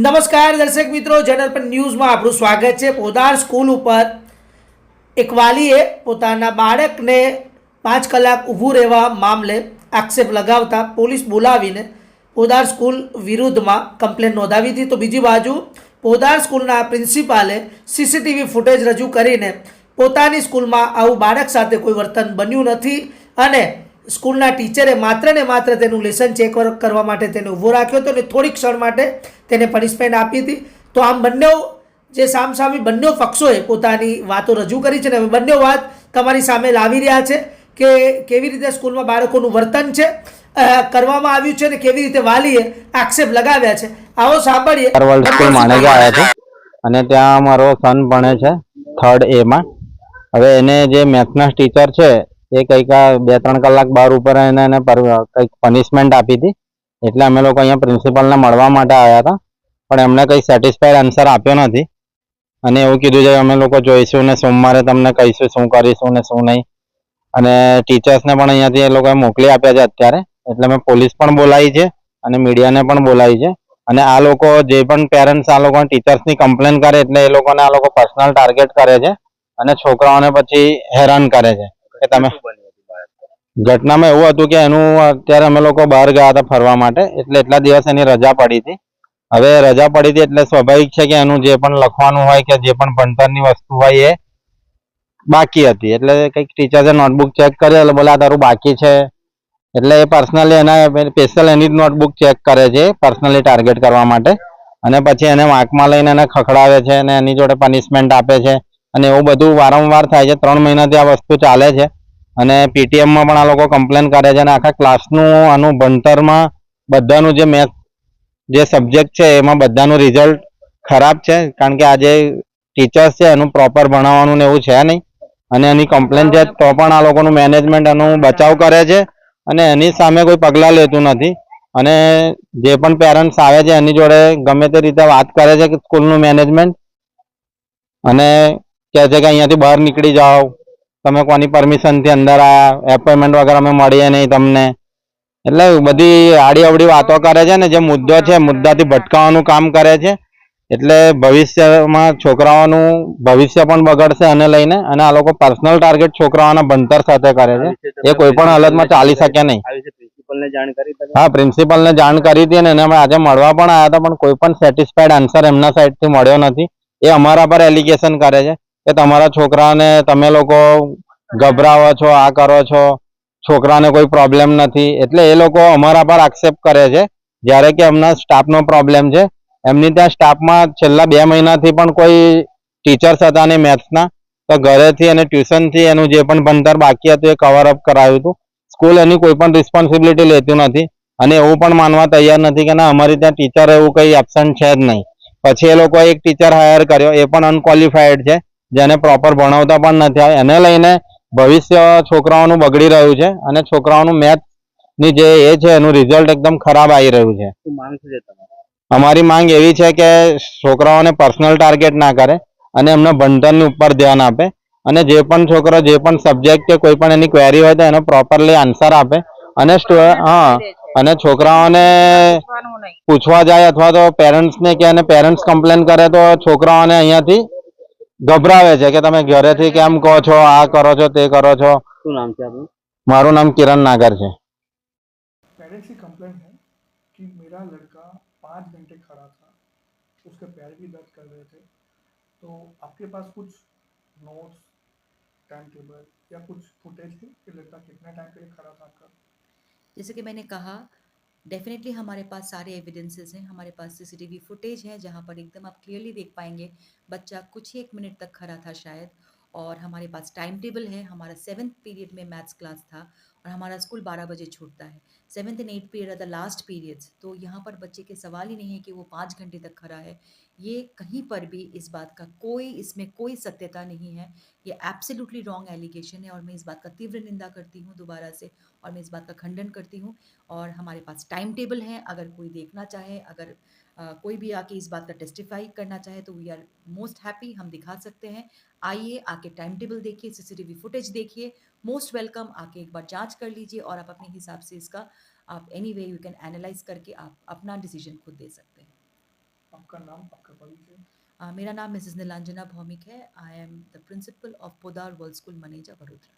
નમસ્કાર દર્શક મિત્રો, જનરપન ન્યૂઝમાં આપણું સ્વાગત છે। પોદાર સ્કૂલ ઉપર એક વાલીએ પોતાના બાળકને 5 કલાક ઊભું રહેવા મામલે આક્ષેપ લગાવતા પોલીસ બોલાવીને પોદાર સ્કૂલ વિરુદ્ધમાં કમ્પ્લેન નોંધાવી હતી। તો બીજી બાજુ પોદાર સ્કૂલના પ્રિન્સિપાલે સીસીટીવી ફૂટેજ રજૂ કરીને પોતાની સ્કૂલમાં આવું બાળક સાથે કોઈ વર્તન બન્યું નથી અને સ્કૂલના ટીચરે માત્ર ને માત્ર તેનું લેસન ચેક કરવા માટે તેને ઊભો રાખ્યો હતો અને થોડી ક્ષણ માટે તેને પનિશમેન્ટ આપી હતી। તો આમ બંને જે સામસામી બંને પક્ષોએ પોતાની વાતો રજૂ કરી છે ને બંને વાત તમારી સામે લાવી રહ્યા છે કે કેવી રીતે સ્કૂલમાં બાળકોનું વર્તન છે કરવામાં આવ્યું છે અને કેવી રીતે વાલીએ આક્ષેપ લગાવ્યા છે। આવો સાંભળીએ। વર્લ્ડ સ્કૂલ માણેજા આવ્યા છે અને ત્યાં મારો સન ભણે છે 3rd A માં। હવે એને જે મેથ્સના ટીચર છે એ કંઈક 2-3 કલાક બહાર ઉપર એને કંઈક પનિશમેન્ટ આપી હતી, એટલે અમે લોકો અહીંયા પ્રિન્સિપલને મળવા માટે આવ્યા હતા, પણ એમણે કંઈ સેટિસ્ફાઈડ આન્સર આપ્યો નથી અને એવું કીધું છે અમે લોકો જોઈશું ને સોમવારે તમને કહીશું શું કરીશું ને શું નહીં। અને ટીચર્સને પણ અહીંયાથી એ લોકોએ મોકલી આપ્યા છે અત્યારે, એટલે મેં પોલીસ પણ બોલાવી છે અને મીડિયાને પણ બોલાવી છે। અને આ લોકો જે પણ પેરેન્ટ્સ આ લોકો ટીચર્સની કમ્પ્લેન કરે એટલે એ લોકોને આ લોકો પર્સનલ ટાર્ગેટ કરે છે અને છોકરાઓને પછી હેરાન કરે છે કે તમે ઘટનામાં એવું હતું કે એનું અત્યારે અમે લોકો બહાર ગયા હતા ફરવા માટે, એટલે એટલા દિવસ એની રજા પડી હતી। હવે રજા પડી હતી એટલે સ્વાભાવિક છે કે એનું જે પણ લખવાનું હોય કે જે પણ ભણતરની વસ્તુ હોય એ બાકી હતી, એટલે કંઈક ટીચરે નોટબુક ચેક કરી એટલે બોલા તારું બાકી છે, એટલે એ પર્સનલી એના સ્પેશિયલ એની જ નોટબુક ચેક કરે છે પર્સનલી ટાર્ગેટ કરવા માટે અને પછી એને વાંકમાં લઈને એને ખખડાવે છે અને એની જોડે પનિશમેન્ટ આપે છે અને એવું બધું વારંવાર થાય છે। 3 મહિનાથી આ વસ્તુ ચાલે છે અને પીટીએમમાં પણ આ લોકો કમ્પ્લેન કરે છે અને આખા ક્લાસનું આનું ભણતરમાં બધાનું જે મેથ્સ જે સબ્જેક્ટ છે એમાં બધાનું રિઝલ્ટ ખરાબ છે, કારણ કે આ જે ટીચર્સ છે એનું પ્રોપર ભણાવવાનું ને એવું છે નહીં અને એની કમ્પ્લેન છે તો પણ આ લોકોનું મેનેજમેન્ટ એનું બચાવ કરે છે અને એની સામે કોઈ પગલાં લેતું નથી અને જે પણ પેરેન્ટ્સ આવે છે એની જોડે ગમે તે રીતે વાત કરે છે કે સ્કૂલનું મેનેજમેન્ટ અને કહે છે કે અહીંયાથી બહાર નીકળી જાઓ, તમે કોની પરમિશનથી અંદર આવ્યા, એપોઇન્ટમેન્ટ વગર અમે મળીએ નહીં તમને, એટલે બધી આડી અવડી વાતો કરે છે ને જે મુદ્દો છે મુદ્દાથી ભટકાવવાનું કામ કરે છે। એટલે ભવિષ્યમાં છોકરાઓનું ભવિષ્ય પણ બગડશે અને લઈને અને આ લોકો પર્સનલ ટાર્ગેટ છોકરાઓના ભણતર સાથે કરે છે, એ કોઈ પણ હાલતમાં ચાલી શકે નહીં। હા, પ્રિન્સિપલને જાણ કરી હતી અને એને અમે આજે મળવા પણ આવ્યા હતા, પણ કોઈ પણ સેટિસ્ફાઈડ આન્સર એમના સાઈડથી મળ્યો નથી। એ અમારા પર એલિગેશન કરે છે કે તમારા છોકરાને તમે લોકો ગભરાવો છો, આ કરો છો, છોકરાને કોઈ પ્રોબ્લેમ નથી, એટલે એ લોકો અમારા પર આક્ષેપ કરે છે જ્યારે કે એમના સ્ટાફનો પ્રોબ્લેમ છે। એમની ત્યાં સ્ટાફમાં છેલ્લા 2 મહિનાથી પણ કોઈ ટીચર્સ હતા ને મેથ્સના, તો ઘરેથી અને ટ્યુશનથી એનું જે પણ ભણતર બાકી હતું એ કવર અપ કરાવ્યું હતું। સ્કૂલ એની કોઈ પણ રિસ્પોન્સિબિલિટી લેતું નથી અને એવું પણ માનવા તૈયાર નથી કે ના અમારી ત્યાં ટીચર એવું કંઈ એબસન્ટ છે જ નહીં। પછી એ લોકોએ એક ટીચર હાયર કર્યો, એ પણ અનક્વોલિફાઈડ છે, જેને પ્રોપર ભણાવતા પણ નથી આવે, એને લઈને ભવિષ્ય છોકરાઓનું બગડી રહ્યું છે અને છોકરાઓનું મેથ્સની જે એ છે એનું રિઝલ્ટ એકદમ ખરાબ આવી રહ્યું છે। અમારી માંગ એવી છે કે છોકરાઓને પર્સનલ ટાર્ગેટ ના કરે અને એમના ભણતરની ઉપર ધ્યાન આપે અને જે પણ છોકરો જે પણ સબ્જેક્ટ કે કોઈ પણ એની ક્વેરી હોય તો એનો પ્રોપરલી આન્સર આપે અને અને છોકરાઓને પૂછવા જાય અથવા તો પેરેન્ટ્સને કે અને પેરેન્ટ્સ કમ્પ્લેન કરે તો છોકરાઓને અહીંયાથી ગભરાવે છે કે તમે ઘરેથી કેમ કહો છો, આ કરો છો, તે કરો છો। શું નામ છે આપનું? મારું નામ કિરણ નાગર છે। पेरेंट्स की कंप्लेंट है कि मेरा लड़का 5 घंटे खड़ा था, उसके पैर भी दर्द कर रहे थे। तो आपके पास कुछ नोट्स, टाइम टेबल या कुछ फुटेज है कि लड़का कितना टाइम के लिए खड़ा था आपका? जैसे कि मैंने कहा, डेफिनेटली हमारे पास सारे एविडेंसेस हैं, हमारे पास सीसीटीवी फुटेज है जहाँ पर एकदम आप क्लियरली देख पाएंगे बच्चा कुछ ही 1 मिनट तक खड़ा था शायद। और हमारे पास टाइम टेबल है, हमारा 7th पीरियड में मैथ्स क्लास था और हमारा स्कूल 12 बजे छूटता है। 7th and 8th period are the last periods, तो यहाँ पर बच्चे के सवाल ही नहीं है कि वो 5 घंटे तक खड़ा है। ये कहीं पर भी इस बात का इसमें कोई सत्यता नहीं है। ये एब्सोल्युटली रॉन्ग एलिगेशन है और मैं इस बात का तीव्र निंदा करती हूँ दोबारा से, और मैं इस बात का खंडन करती हूँ। और हमारे पास टाइम टेबल है, अगर कोई देखना चाहे, अगर कोई भी आके इस बात का टेस्टिफाई करना चाहे तो वी आर मोस्ट हैप्पी, हम दिखा सकते हैं। आइए, आके टाइम टेबल देखिए, सीसीटीवी फुटेज देखिए, मोस्ट वेलकम। आके एक बार जांच कर लीजिए और आप अपने हिसाब से इसका आप any way you can analyse करके आप अपना डिसीजन खुद दे सकते हैं। आपका नाम, आपका परिचय। मेरा नाम मिसेस नीलांजना भौमिक है। I am the principal of Podar world school Maneja, Vadodara.